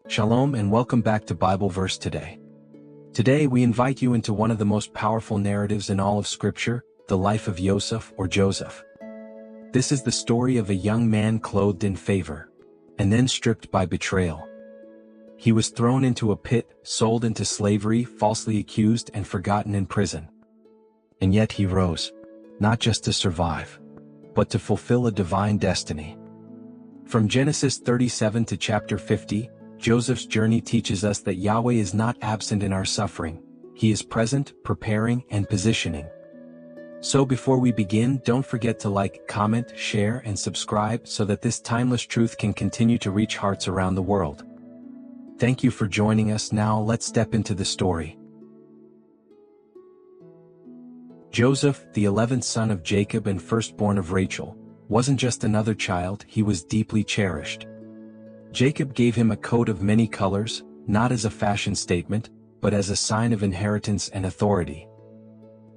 Shalom and welcome back to Bible Verse Today. Today we invite you into one of the most powerful narratives in all of Scripture, the life of Yosef or Joseph. This is the story of a young man clothed in favor, and then stripped by betrayal. He was thrown into a pit, sold into slavery, falsely accused and forgotten in prison. And yet he rose, not just to survive, but to fulfill a divine destiny. From Genesis 37 to chapter 50, Joseph's journey teaches us that Yahweh is not absent in our suffering. He is present, preparing, and positioning. So before we begin, don't forget to like, comment, share, and subscribe so that this timeless truth can continue to reach hearts around the world. Thank you for joining us. Now let's step into the story. Joseph, the 11th son of Jacob and firstborn of Rachel, wasn't just another child, he was deeply cherished. Jacob gave him a coat of many colors, not as a fashion statement, but as a sign of inheritance and authority.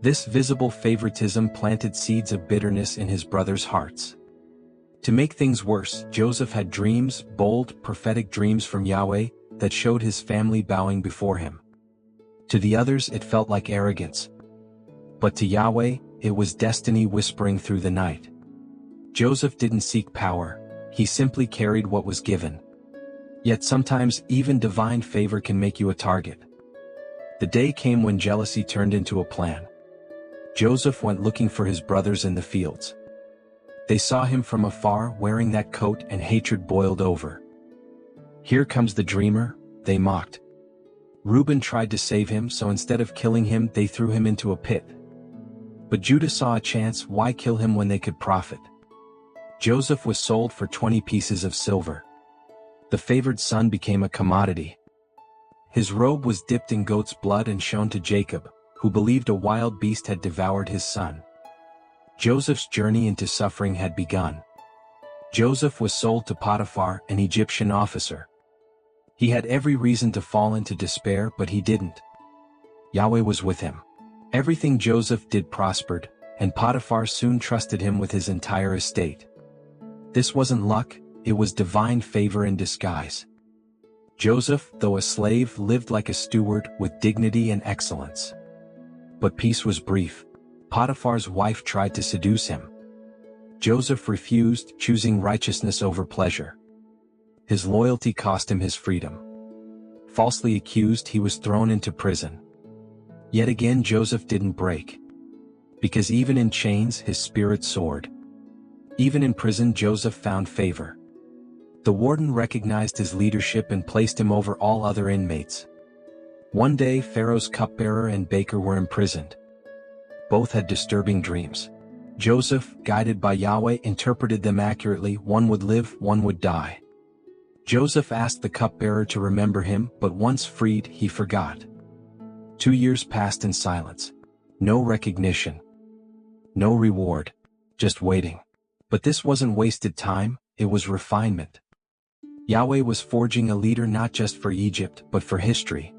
This visible favoritism planted seeds of bitterness in his brothers' hearts. To make things worse, Joseph had dreams, bold, prophetic dreams from Yahweh, that showed his family bowing before him. To the others it felt like arrogance. But to Yahweh, it was destiny whispering through the night. Joseph didn't seek power, he simply carried what was given. Yet sometimes even divine favor can make you a target. The day came when jealousy turned into a plan. Joseph went looking for his brothers in the fields. They saw him from afar wearing that coat and hatred boiled over. "Here comes the dreamer," they mocked. Reuben tried to save him, so instead of killing him they threw him into a pit. But Judah saw a chance. Why kill him when they could profit? Joseph was sold for 20 pieces of silver. The favored son became a commodity. His robe was dipped in goat's blood and shown to Jacob, who believed a wild beast had devoured his son. Joseph's journey into suffering had begun. Joseph was sold to Potiphar, an Egyptian officer. He had every reason to fall into despair, but he didn't. Yahweh was with him. Everything Joseph did prospered, and Potiphar soon trusted him with his entire estate. This wasn't luck, it was divine favor in disguise. Joseph, though a slave, lived like a steward with dignity and excellence. But peace was brief. Potiphar's wife tried to seduce him. Joseph refused, choosing righteousness over pleasure. His loyalty cost him his freedom. Falsely accused, he was thrown into prison. Yet again Joseph didn't break. Because even in chains his spirit soared. Even in prison Joseph found favor. The warden recognized his leadership and placed him over all other inmates. One day Pharaoh's cupbearer and baker were imprisoned. Both had disturbing dreams. Joseph, guided by Yahweh, interpreted them accurately. One would live, one would die. Joseph asked the cupbearer to remember him, but once freed, he forgot. 2 years passed in silence. No recognition. No reward. Just waiting. But this wasn't wasted time, it was refinement. Yahweh was forging a leader not just for Egypt, but for history.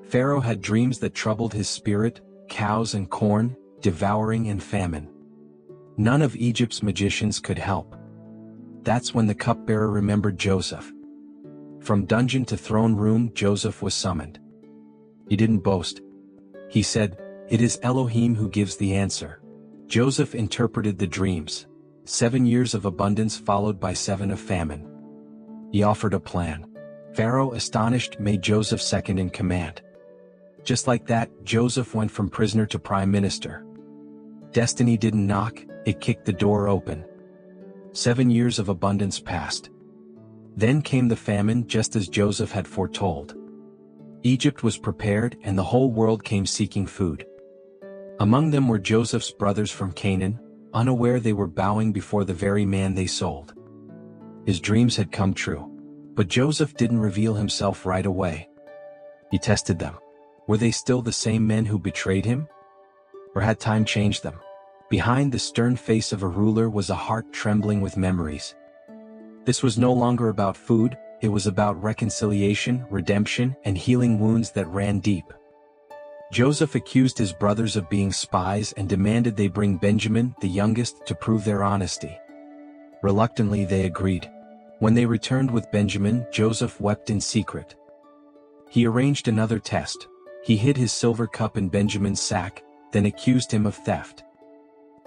Pharaoh had dreams that troubled his spirit, cows and corn, devouring and famine. None of Egypt's magicians could help. That's when the cupbearer remembered Joseph. From dungeon to throne room, Joseph was summoned. He didn't boast. He said, "It is Elohim who gives the answer." Joseph interpreted the dreams. 7 years of abundance followed by 7 of famine. He offered a plan. Pharaoh, astonished, made Joseph second in command. Just like that, Joseph went from prisoner to prime minister. Destiny didn't knock, it kicked the door open. 7 years of abundance passed. Then came the famine, just as Joseph had foretold. Egypt was prepared and the whole world came seeking food. Among them were Joseph's brothers from Canaan, unaware they were bowing before the very man they sold. His dreams had come true. But Joseph didn't reveal himself right away. He tested them. Were they still the same men who betrayed him? Or had time changed them? Behind the stern face of a ruler was a heart trembling with memories. This was no longer about food, it was about reconciliation, redemption, and healing wounds that ran deep. Joseph accused his brothers of being spies and demanded they bring Benjamin, the youngest, to prove their honesty. Reluctantly they agreed. When they returned with Benjamin, Joseph wept in secret. He arranged another test. He hid his silver cup in Benjamin's sack, then accused him of theft.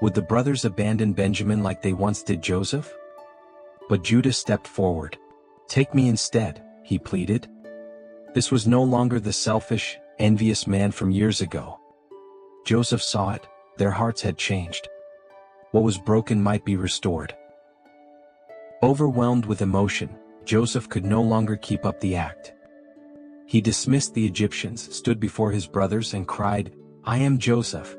Would the brothers abandon Benjamin like they once did Joseph? But Judah stepped forward. "Take me instead," he pleaded. This was no longer the selfish, envious man from years ago. Joseph saw it. Their hearts had changed. What was broken might be restored. Overwhelmed with emotion, Joseph could no longer keep up the act. He dismissed the Egyptians, stood before his brothers and cried, "I am Joseph.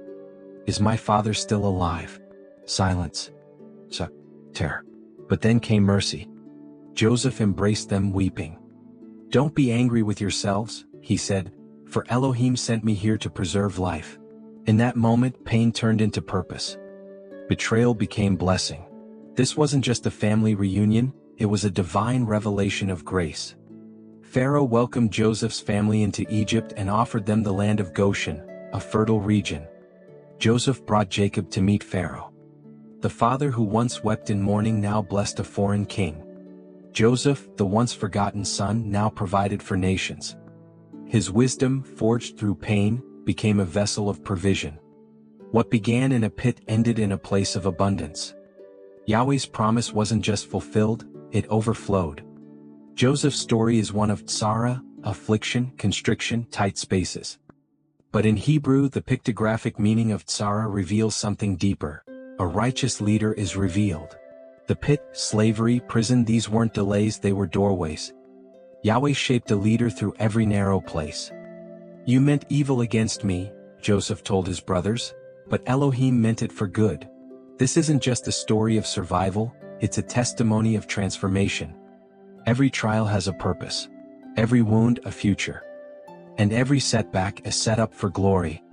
Is my father still alive?" Silence. Terror. But then came mercy. Joseph embraced them weeping. "Don't be angry with yourselves," he said, "for Elohim sent me here to preserve life." In that moment, pain turned into purpose. Betrayal became blessing. This wasn't just a family reunion, it was a divine revelation of grace. Pharaoh welcomed Joseph's family into Egypt and offered them the land of Goshen, a fertile region. Joseph brought Jacob to meet Pharaoh. The father who once wept in mourning now blessed a foreign king. Joseph, the once forgotten son, now provided for nations. His wisdom, forged through pain, became a vessel of provision. What began in a pit ended in a place of abundance. Yahweh's promise wasn't just fulfilled, it overflowed. Joseph's story is one of Tzarah, affliction, constriction, tight spaces. But in Hebrew, the pictographic meaning of Tzarah reveals something deeper. A righteous leader is revealed. The pit, slavery, prison, these weren't delays, they were doorways. Yahweh shaped a leader through every narrow place. "You meant evil against me," Joseph told his brothers, "but Elohim meant it for good." This isn't just a story of survival, it's a testimony of transformation. Every trial has a purpose. Every wound a future. And every setback a setup for glory.